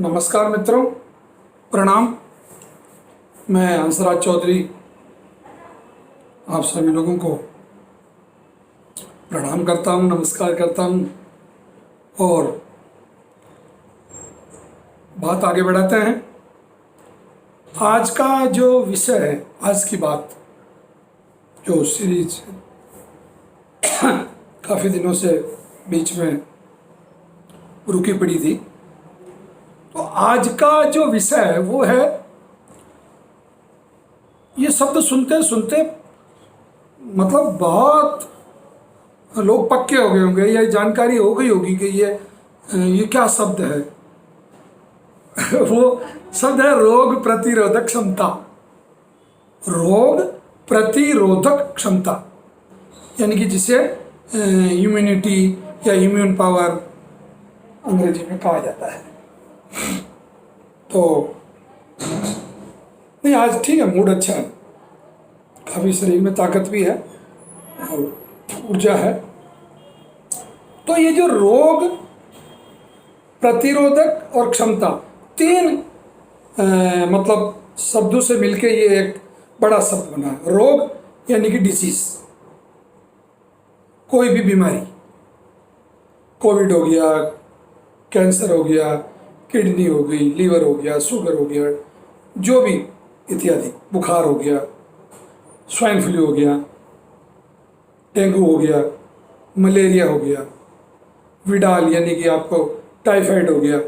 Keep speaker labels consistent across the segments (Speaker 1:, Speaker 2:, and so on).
Speaker 1: नमस्कार मित्रों, प्रणाम। मैं हंसराज चौधरी आप सभी लोगों को प्रणाम करता हूं, नमस्कार करता हूं और बात आगे बढ़ाते हैं। आज का जो विषय है, आज की बात जो सीरीज काफ़ी दिनों से बीच में रुकी पड़ी थी, तो आज का जो विषय है वो है, ये शब्द सुनते सुनते मतलब बहुत लोग पक्के हो गए होंगे, ये जानकारी हो गई होगी कि ये क्या शब्द है। वो शब्द है रोग प्रतिरोधक क्षमता। रोग प्रतिरोधक क्षमता यानी कि जिसे इम्यूनिटी या इम्यून पावर अंग्रेजी में कहा जाता है। तो नहीं, आज ठीक है, मूड अच्छा है, काफ़ी शरीर में ताकत भी है और ऊर्जा है। तो ये जो रोग प्रतिरोधक और क्षमता, तीन मतलब शब्दों से मिलके ये एक बड़ा शब्द बना है। रोग यानी कि डिसीज, कोई भी बीमारी, कोविड हो गया, कैंसर हो गया, किडनी हो गई, लीवर हो गया, शुगर हो गया, जो भी इत्यादि, बुखार हो गया, स्वाइन फ्लू हो गया, डेंगू हो गया, मलेरिया हो गया, विडाल यानी कि आपको टाइफाइड हो गया,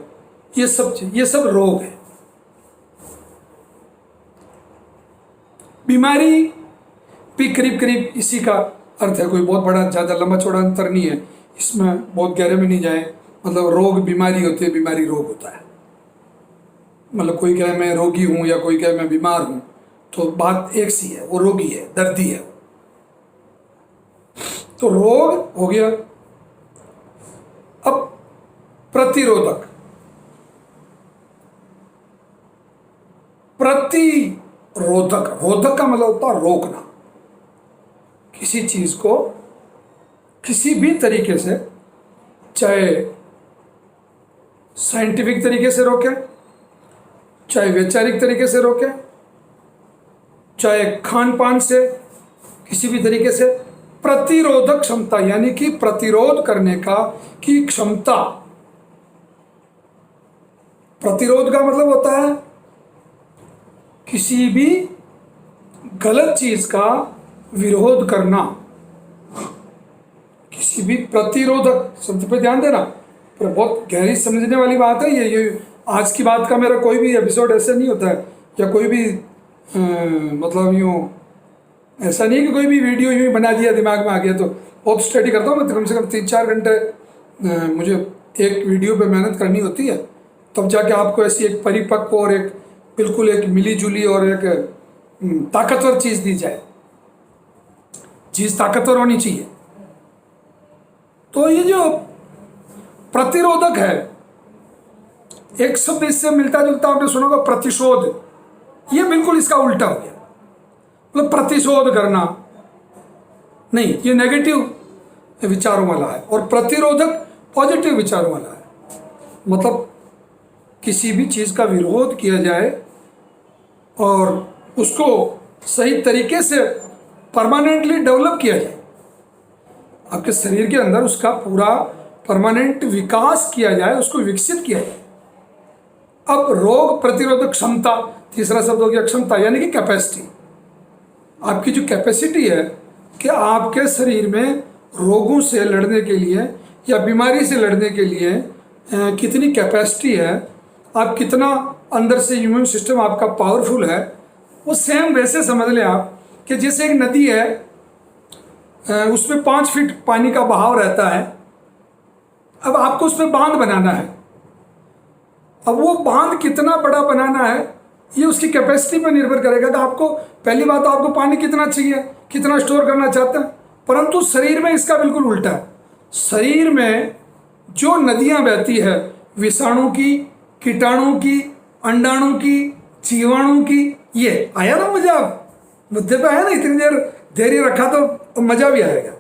Speaker 1: ये सब रोग है। बीमारी भी करीब करीब इसी का अर्थ है, कोई बहुत बड़ा ज़्यादा लंबा चौड़ा अंतर नहीं है इसमें, बहुत गहरे में नहीं जाए। मतलब रोग बीमारी होती है, बीमारी रोग होता है। मतलब कोई कहे मैं रोगी हूँ या कोई कहे मैं बीमार हूँ, तो बात एक सी है, वो रोगी है, दर्दी है। तो रोग हो गया। अब प्रतिरोधक, प्रतिरोधक, रोधक का मतलब होता है रोकना, किसी चीज को किसी भी तरीके से, चाहे साइंटिफिक तरीके से रोके, चाहे वैचारिक तरीके से रोके, चाहे खान पान से, किसी भी तरीके से। प्रतिरोधक क्षमता यानी कि प्रतिरोध करने का की क्षमता। प्रतिरोध का मतलब होता है किसी भी गलत चीज का विरोध करना। किसी भी प्रतिरोधक शब्द पे ध्यान देना, पर बहुत गहरी समझने वाली बात है ये आज की बात का मेरा कोई भी एपिसोड ऐसे नहीं होता है, या कोई भी मतलब यूँ ऐसा नहीं कि कोई भी वीडियो यूँ बना दिया दिमाग में आ गया। तो बहुत स्टडी करता हूँ मैं, कम से कम 3-4 घंटे मुझे एक वीडियो पे मेहनत करनी होती है, तब जाके आपको ऐसी एक परिपक्व और एक बिल्कुल एक मिली जुली और एक ताकतवर चीज़ दी जाए। चीज़ ताकतवर होनी चाहिए। तो ये जो प्रतिरोधक है, एक शब्द इससे मिलता जुलता आपने सुना होगा, प्रतिशोध। ये बिल्कुल इसका उल्टा हो गया। मतलब प्रतिशोध करना नहीं, ये नेगेटिव विचारों वाला है, और प्रतिरोधक पॉजिटिव विचारों वाला है। मतलब किसी भी चीज़ का विरोध किया जाए और उसको सही तरीके से परमानेंटली डेवलप किया जाए, आपके शरीर के अंदर उसका पूरा परमानेंट विकास किया जाए, उसको विकसित किया जाए। अब रोग प्रतिरोधक क्षमता, तीसरा शब्द हो गया क्षमता, यानी कि कैपेसिटी। आपकी जो कैपेसिटी है कि आपके शरीर में रोगों से लड़ने के लिए या बीमारी से लड़ने के लिए कितनी कैपेसिटी है, आप कितना अंदर से इम्यून सिस्टम आपका पावरफुल है। वो सेम वैसे समझ लें आप कि जैसे एक नदी है, उसमें 5 फीट पानी का बहाव रहता है। अब आपको उसमें बांध बनाना है। अब वो बांध कितना बड़ा बनाना है, ये उसकी कैपेसिटी पर निर्भर करेगा कि आपको, पहली बात, आपको पानी कितना चाहिए, कितना स्टोर करना चाहते हैं। परंतु शरीर में इसका बिल्कुल उल्टा है। शरीर में जो नदियां बहती है, विषाणु की, कीटाणु की, अंडाणु की, जीवाणु की, ये आया ना मजा? मुद्दे पे आया ना? इतनी देर धैर्य रखा तो मजा भी आएगा।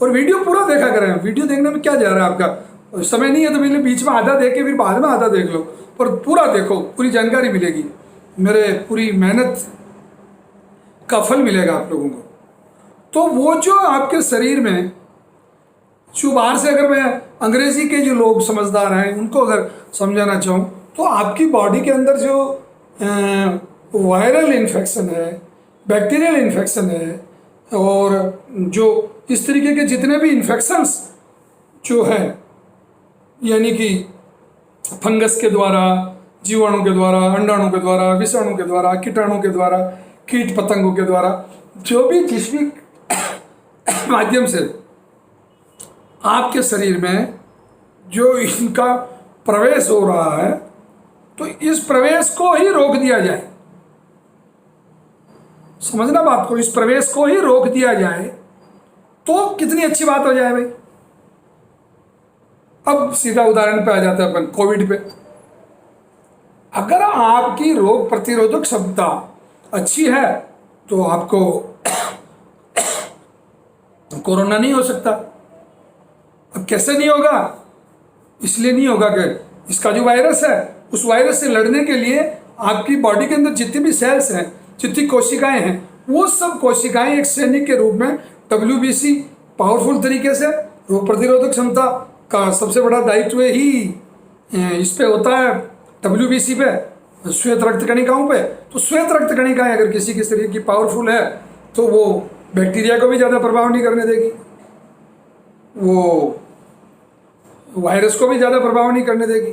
Speaker 1: और वीडियो पूरा देखा करें। वीडियो देखने में क्या जा रहा है आपका, और समय नहीं है तो पहले बीच में आधा देख के फिर बाद में आधा देख लो, पर पूरा देखो, पूरी जानकारी मिलेगी, मेरे पूरी मेहनत का फल मिलेगा आप लोगों को। तो वो जो आपके शरीर में, जो बाहर से अगर मैं अंग्रेजी के जो लोग समझदार हैं उनको अगर समझाना चाहूँ, तो आपकी बॉडी के अंदर जो वायरल इन्फेक्शन है, बैक्टीरियल इन्फेक्शन है, और जो इस तरीके के जितने भी इन्फेक्शंस जो हैं, यानी कि फंगस के द्वारा, जीवाणु के द्वारा, अंडाणु के द्वारा, विषाणु के द्वारा, कीटाणु के द्वारा, कीट पतंगों के द्वारा, जो भी जिस भी माध्यम से आपके शरीर में जो इनका प्रवेश हो रहा है, तो इस प्रवेश को ही रोक दिया जाए। समझना बात को, इस प्रवेश को ही रोक दिया जाए तो कितनी अच्छी बात हो जाए भाई। अब सीधा उदाहरण पे आ जाता है अपन कोविड पे। अगर आपकी रोग प्रतिरोधक क्षमता अच्छी है तो आपको कोरोना नहीं हो सकता। अब कैसे नहीं होगा? इसलिए नहीं होगा कि इसका जो वायरस है, उस वायरस से लड़ने के लिए आपकी बॉडी के अंदर जितनी भी सेल्स हैं, जितनी कोशिकाएं हैं, वो सब कोशिकाएं एक सैनिक के रूप में WBC पावरफुल तरीके से रोग प्रतिरोधक क्षमता का सबसे बड़ा दायित्व ही इस पे होता है, WBC पे, श्वेत रक्त कणिकाओं पे। तो श्वेत रक्त कणिकाएं अगर किसी के शरीर की पावरफुल है तो वो बैक्टीरिया को भी ज़्यादा प्रभाव नहीं करने देगी, वो वायरस को भी ज़्यादा प्रभाव नहीं करने देगी,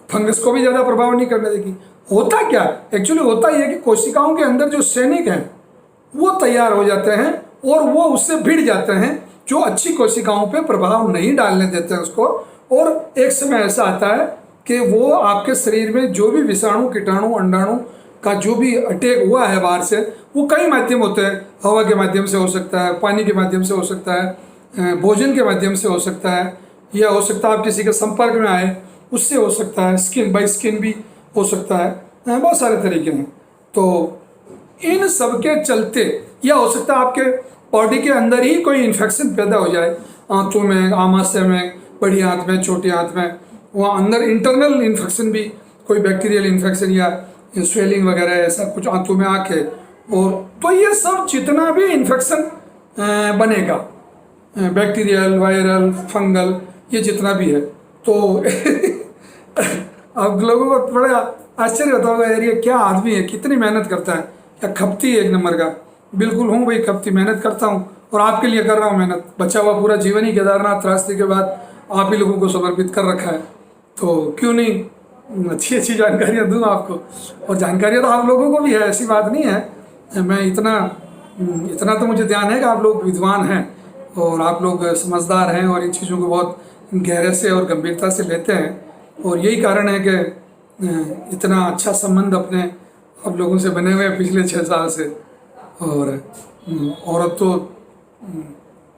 Speaker 1: फंगस को भी ज़्यादा प्रभाव नहीं करने देगी। होता क्या एक्चुअली होता ही है कि कोशिकाओं के अंदर जो सैनिक हैं वो तैयार हो जाते हैं और वो उससे भिड़ जाते हैं, जो अच्छी कोशिकाओं पे प्रभाव नहीं डालने देते हैं उसको। और एक समय ऐसा आता है कि वो आपके शरीर में जो भी विषाणु, कीटाणु, अंडाणु का जो भी अटैक हुआ है बाहर से, वो कई माध्यम होते हैं। हवा के माध्यम से हो सकता है, पानी के माध्यम से हो सकता है, भोजन के माध्यम से हो सकता है, या हो सकता है आप किसी के संपर्क में आए उससे हो सकता है, स्किन बाय स्किन भी हो सकता है, बहुत सारे तरीके हैं। तो इन सब के चलते, या हो सकता है आपके बॉडी के अंदर ही कोई इन्फेक्शन पैदा हो जाए, आंतों में, आमाशय में, बड़ी आंत में, छोटी आंत में, वहाँ अंदर इंटरनल इन्फेक्शन भी, कोई बैक्टीरियल इन्फेक्शन या स्वेलिंग वगैरह ऐसा कुछ आंतों में आके, और तो ये सब जितना भी इन्फेक्शन बनेगा, बैक्टीरियल, वायरल, फंगल, ये जितना भी है, तो अब लोगों को बड़ा आश्चर्य होता होगा, यार ये क्या आदमी है, कितनी मेहनत करता है, क्या खपती है एक नंबर का। बिल्कुल हूँ भाई, खपती, मेहनत करता हूँ और आपके लिए कर रहा हूँ मेहनत। बचा हुआ पूरा जीवन ही केदारनाथ रास्ते के बाद आप ही लोगों को समर्पित कर रखा है, तो क्यों नहीं अच्छी अच्छी जानकारियाँ दूँ आपको। और जानकारियाँ तो आप लोगों को भी है, ऐसी बात नहीं है। मैं इतना तो मुझे ध्यान है कि आप लोग विद्वान हैं और आप लोग समझदार हैं और इन चीज़ों को बहुत गहरे से और गंभीरता से लेते हैं, और यही कारण है कि इतना अच्छा संबंध अपने आप लोगों से बने हुए हैं पिछले 6 साल से। और अब तो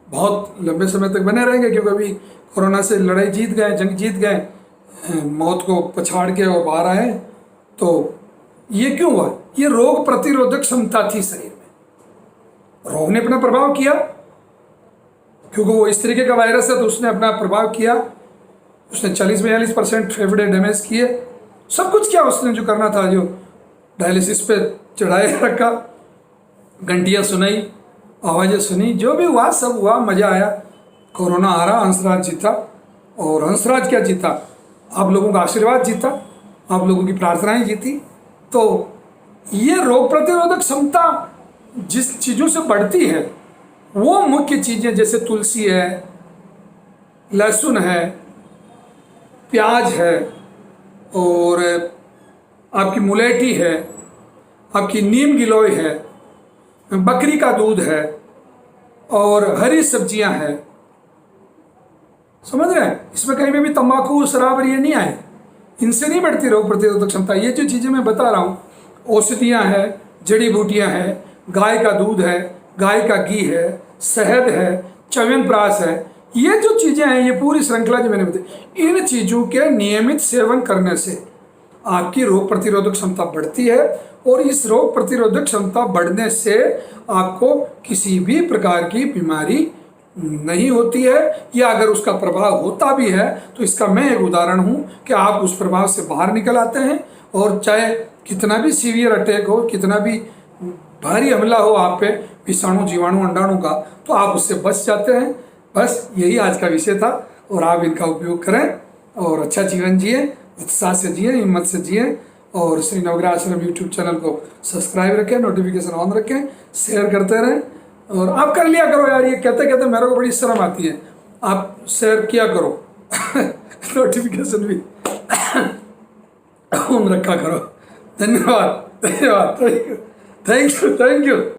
Speaker 1: बहुत लंबे समय तक बने रहेंगे, क्योंकि अभी कोरोना से लड़ाई जीत गए, जंग जीत गए, मौत को पछाड़ के और बाहर आए। तो ये क्यों हुआ? ये रोग प्रतिरोधक क्षमता थी शरीर में, रोग ने अपना प्रभाव किया, क्योंकि वो इस तरीके का वायरस है तो उसने अपना प्रभाव किया। उसने 40-42% फेफड़े डैमेज किए, सब कुछ किया उसने जो करना था, जो डायलिसिस पे चढ़ाए रखा, घंटियाँ सुनाई, आवाज़ें सुनी, जो भी हुआ सब हुआ, मज़ा आया। कोरोना हारा, हंसराज जीता। और हंसराज क्या जीता? आप लोगों का आशीर्वाद जीता, आप लोगों की प्रार्थनाएं जीती। तो ये रोग प्रतिरोधक क्षमता जिस चीज़ों से बढ़ती है वो मुख्य चीज़ें जैसे तुलसी है, लहसुन है, प्याज है, और आपकी मुलेठी है, आपकी नीम गिलोय है, बकरी का दूध है, और हरी सब्जियां हैं। समझ रहे हैं? इसमें कहीं में भी तंबाकू, शराब ये नहीं आए, इनसे नहीं बढ़ती रोग प्रतिरोधक क्षमता। ये जो चीज़ें मैं बता रहा हूँ, औषधियाँ हैं, जड़ी बूटियाँ हैं, गाय का दूध है, गाय का घी है, शहद है, च्यवनप्राश है, ये जो चीज़ें हैं, ये पूरी श्रृंखला जो मैंने बताई, इन चीज़ों के नियमित सेवन करने से आपकी रोग प्रतिरोधक क्षमता बढ़ती है। और इस रोग प्रतिरोधक क्षमता बढ़ने से आपको किसी भी प्रकार की बीमारी नहीं होती है, या अगर उसका प्रभाव होता भी है तो इसका मैं एक उदाहरण हूँ कि आप उस प्रभाव से बाहर निकल आते हैं, और चाहे कितना भी सीवियर अटैक हो, कितना भी भारी हमला हो आप पे विषाणु जीवाणु अंडाणु का, तो आप उससे बच जाते हैं। बस यही आज का विषय था, और आप इनका उपयोग करें और अच्छा जीवन जिए, उत्साह से जिए, हिम्मत से जिए, और श्री नवग्रह आश्रम यूट्यूब चैनल को सब्सक्राइब रखें, नोटिफिकेशन ऑन रखें, शेयर करते रहें। और आप कर लिया करो यार, ये कहते कहते मेरे को बड़ी शर्म आती है, आप शेयर किया करो नोटिफिकेशन भी ऑन रखा करो। धन्यवाद, धन्यवाद, thank you, thank you, thank you.